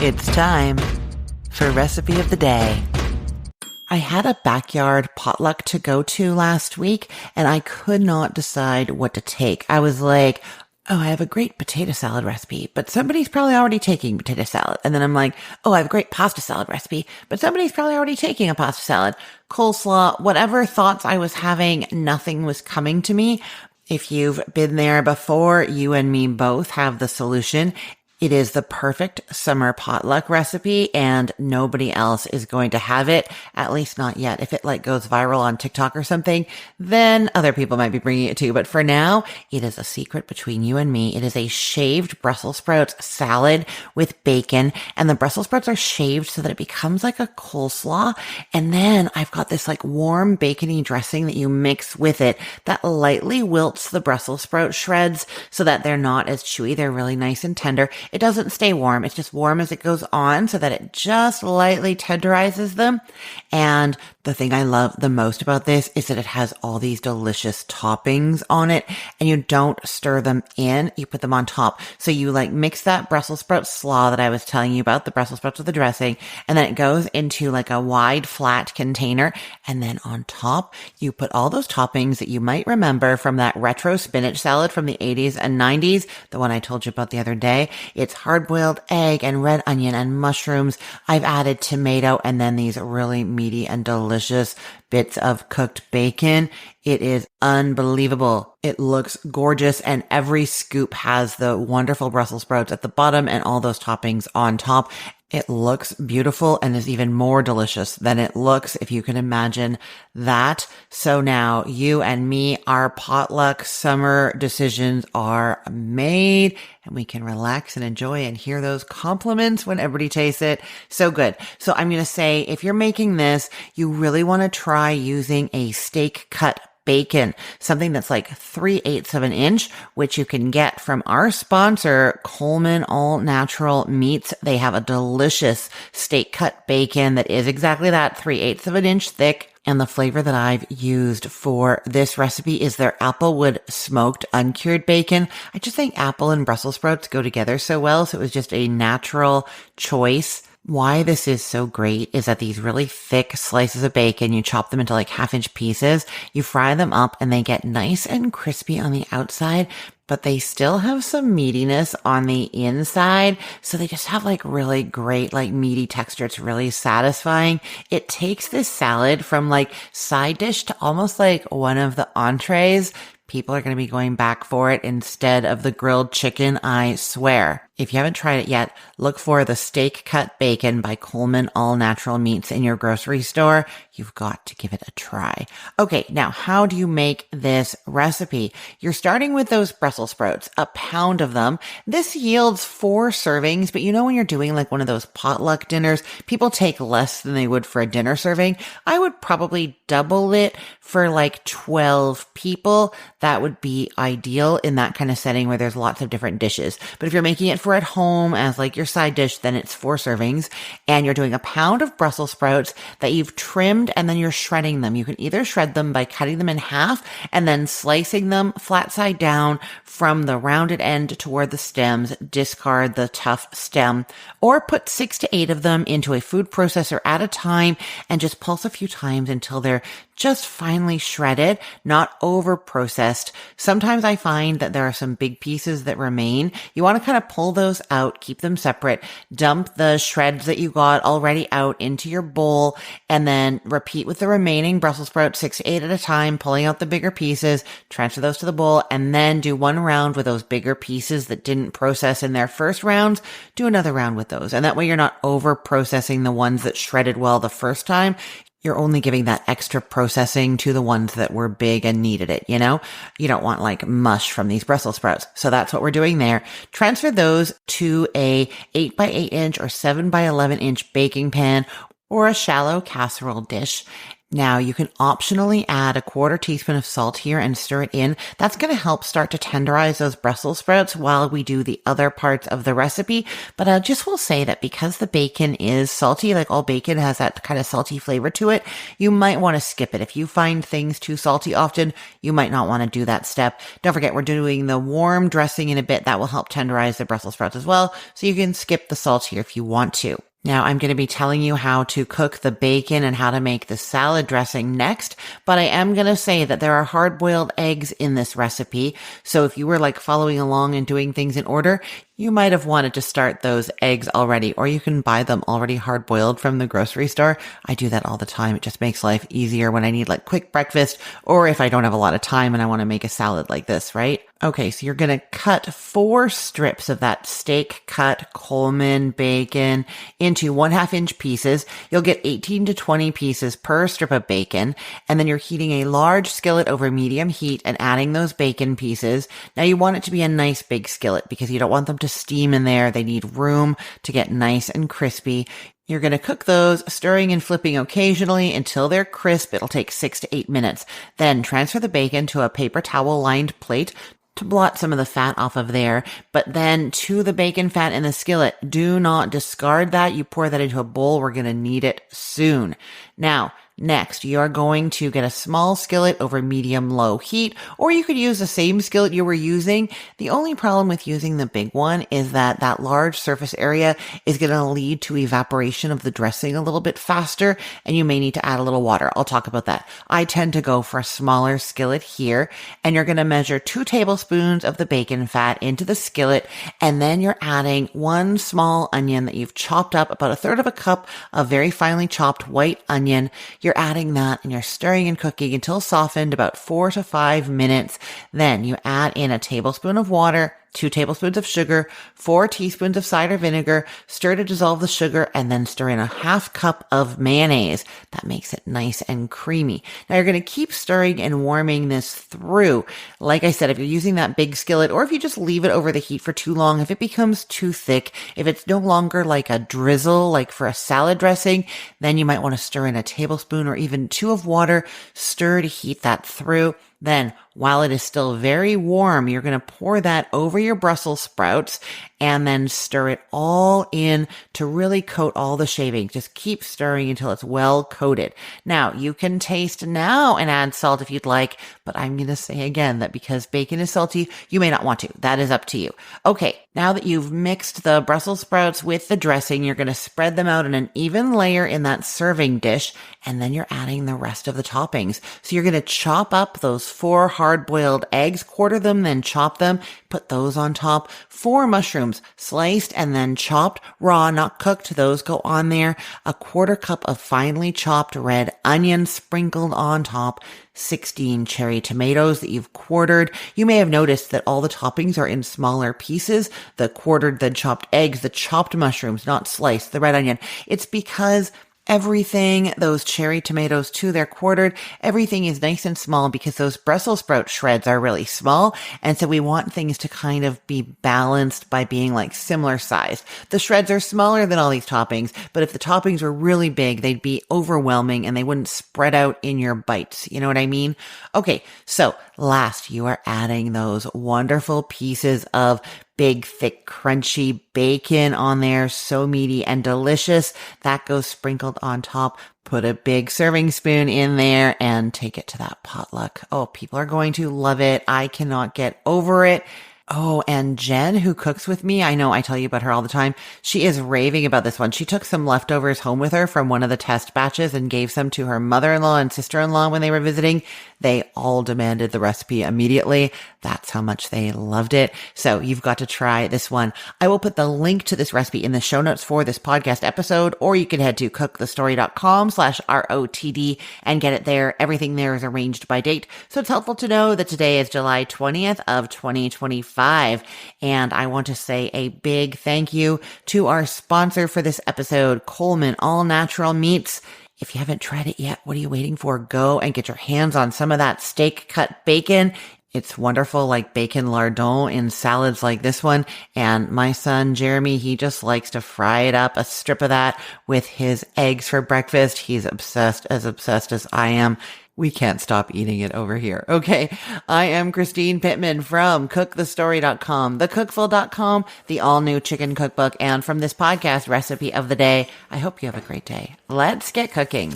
It's time for Recipe of the Day. I had a backyard potluck to go to last week, and I could not decide what to take. I was like, oh, I have a great potato salad recipe, but somebody's probably already taking potato salad. And then I'm like, oh, I have a great pasta salad recipe, but somebody's probably already taking a pasta salad. Coleslaw, whatever thoughts I was having, nothing was coming to me. If you've been there before, you and me both have the solution. It is the perfect summer potluck recipe and nobody else is going to have it, at least not yet. If it goes viral on TikTok or something, then other people might be bringing it too. But for now, it is a secret between you and me. It is a shaved Brussels sprouts salad with bacon, and the Brussels sprouts are shaved so that it becomes like a coleslaw. And then I've got this warm bacony dressing that you mix with it that lightly wilts the Brussels sprout shreds so that they're not as chewy. They're really nice and tender. It doesn't stay warm. It's just warm as it goes on so that it just lightly tenderizes them. And the thing I love the most about this is that it has all these delicious toppings on it and you don't stir them in. You put them on top. So you mix that Brussels sprout slaw that I was telling you about, the Brussels sprouts with the dressing, and then it goes into a wide flat container. And then on top, you put all those toppings that you might remember from that retro spinach salad from the 80s and 90s, the one I told you about the other day. It's hard-boiled egg and red onion and mushrooms. I've added tomato and then these really meaty and delicious bits of cooked bacon. It is unbelievable. It looks gorgeous and every scoop has the wonderful Brussels sprouts at the bottom and all those toppings on top. It looks beautiful and is even more delicious than it looks, if you can imagine that. So now you and me, our potluck summer decisions are made and we can relax and enjoy and hear those compliments when everybody tastes it. So good. So I'm going to say, if you're making this, you really want to try using a steak cut bacon, something that's 3/8 of an inch, which you can get from our sponsor, Coleman All Natural Meats. They have a delicious steak cut bacon that is exactly that, 3/8 of an inch thick. And the flavor that I've used for this recipe is their applewood smoked uncured bacon. I just think apple and Brussels sprouts go together so well. So it was just a natural choice. Why this is so great is that these really thick slices of bacon, you chop them into 1/2 inch pieces, you fry them up and they get nice and crispy on the outside, but they still have some meatiness on the inside. So they just have really great, meaty texture. It's really satisfying. It takes this salad from side dish to almost one of the entrees. People are going to be going back for it instead of the grilled chicken, I swear. If you haven't tried it yet, look for the steak cut bacon by Coleman All Natural Meats in your grocery store. You've got to give it a try. Okay, now how do you make this recipe? You're starting with those Brussels sprouts, a pound of them. This yields 4 servings, but when you're doing one of those potluck dinners, people take less than they would for a dinner serving. I would probably double it for 12 people. That would be ideal in that kind of setting where there's lots of different dishes. But if you're making it for at home as your side dish, then it's 4 servings and you're doing a pound of Brussels sprouts that you've trimmed and then you're shredding them. You can either shred them by cutting them in half and then slicing them flat side down from the rounded end toward the stems, discard the tough stem, or put 6 to 8 of them into a food processor at a time and just pulse a few times until they're just finely shredded, not over processed. Sometimes I find that there are some big pieces that remain. You want to kind of pull those out, keep them separate, dump the shreds that you got already out into your bowl, and then repeat with the remaining Brussels sprouts 6 to 8 at a time, pulling out the bigger pieces, transfer those to the bowl, and then do one round with those bigger pieces that didn't process in their first rounds. Do another round with those. And that way you're not over processing the ones that shredded well the first time. You're only giving that extra processing to the ones that were big and needed it, You don't want mush from these Brussels sprouts. So that's what we're doing there. Transfer those to a 8 by 8 inch or 7 by 11 inch baking pan or a shallow casserole dish. Now you can optionally add a quarter teaspoon of salt here and stir it in. That's going to help start to tenderize those Brussels sprouts while we do the other parts of the recipe. But I just will say that because the bacon is salty, like all bacon has that kind of salty flavor to it, you might want to skip it. If you find things too salty often, you might not want to do that step. Don't forget, we're doing the warm dressing in a bit. That will help tenderize the Brussels sprouts as well. So you can skip the salt here if you want to. Now, I'm going to be telling you how to cook the bacon and how to make the salad dressing next, but I am going to say that there are hard-boiled eggs in this recipe. So if you were like following along and doing things in order, you might have wanted to start those eggs already, or you can buy them already hard-boiled from the grocery store. I do that all the time. It just makes life easier when I need like quick breakfast, or if I don't have a lot of time and I want to make a salad like this, right? Okay, so you're going to cut 4 strips of that steak cut Coleman bacon into 1/2-inch pieces. You'll get 18 to 20 pieces per strip of bacon. And then you're heating a large skillet over medium heat and adding those bacon pieces. Now you want it to be a nice big skillet because you don't want them to steam in there. They need room to get nice and crispy. You're going to cook those, stirring and flipping occasionally until they're crisp. It'll take 6 to 8 minutes. Then transfer the bacon to a paper towel lined plate to blot some of the fat off of there, but then to the bacon fat in the skillet. Do not discard that. You pour that into a bowl. We're going to need it soon. Now, next, you are going to get a small skillet over medium-low heat, or you could use the same skillet you were using. The only problem with using the big one is that that large surface area is going to lead to evaporation of the dressing a little bit faster, and you may need to add a little water. I'll talk about that. I tend to go for a smaller skillet here, and you're going to measure 2 tablespoons of the bacon fat into the skillet, and then you're adding 1 small onion that you've chopped up, about 1/3 of a cup of very finely chopped white onion. You're adding that and you're stirring and cooking until softened, about 4 to 5 minutes. Then you add in a tablespoon of water, 2 tablespoons of sugar, 4 teaspoons of cider vinegar, stir to dissolve the sugar, and then stir in a 1/2 cup of mayonnaise. That makes it nice and creamy. Now you're going to keep stirring and warming this through. Like I said, if you're using that big skillet, or if you just leave it over the heat for too long, if it becomes too thick, if it's no longer like a drizzle, like for a salad dressing, then you might want to stir in a tablespoon or even 2 of water, stir to heat that through. Then, while it is still very warm, you're going to pour that over your Brussels sprouts and then stir it all in to really coat all the shavings. Just keep stirring until it's well coated. Now, you can taste now and add salt if you'd like, but I'm going to say again that because bacon is salty, you may not want to. That is up to you. Okay, now that you've mixed the Brussels sprouts with the dressing, you're going to spread them out in an even layer in that serving dish, and then you're adding the rest of the toppings. So you're going to chop up those 4 hard-boiled eggs, quarter them, then chop them, put those on top. 4 mushrooms, sliced and then chopped, raw, not cooked. Those go on there. A 1/4 cup of finely chopped red onion sprinkled on top. 16 cherry tomatoes that you've quartered. You may have noticed that all the toppings are in smaller pieces. The quartered, then chopped eggs, the chopped mushrooms, not sliced, the red onion. It's because everything, those cherry tomatoes too, they're quartered. Everything is nice and small because those Brussels sprout shreds are really small. And so we want things to kind of be balanced by being like similar sized. The shreds are smaller than all these toppings, but if the toppings were really big, they'd be overwhelming and they wouldn't spread out in your bites. You know what I mean? Okay. So last, you are adding those wonderful pieces of big, thick, crunchy bacon on there. So meaty and delicious. That goes sprinkled on top. Put a big serving spoon in there and take it to that potluck. Oh, people are going to love it. I cannot get over it. Oh, and Jen, who cooks with me, I know I tell you about her all the time. She is raving about this one. She took some leftovers home with her from one of the test batches and gave some to her mother-in-law and sister-in-law when they were visiting. They all demanded the recipe immediately. That's how much they loved it. So you've got to try this one. I will put the link to this recipe in the show notes for this podcast episode, or you can head to cookthestory.com/ROTD and get it there. Everything there is arranged by date. So it's helpful to know that today is July 20th of 2025. And I want to say a big thank you to our sponsor for this episode, Coleman All Natural Meats. If you haven't tried it yet, what are you waiting for? Go and get your hands on some of that steak cut bacon. It's wonderful, like bacon lardon in salads like this one. And my son, Jeremy, he just likes to fry it up, a strip of that with his eggs for breakfast. He's obsessed as I am. We can't stop eating it over here. Okay. I am Christine Pittman from cookthestory.com, thecookful.com, the all new chicken cookbook, and from this podcast, Recipe of the Day. I hope you have a great day. Let's get cooking.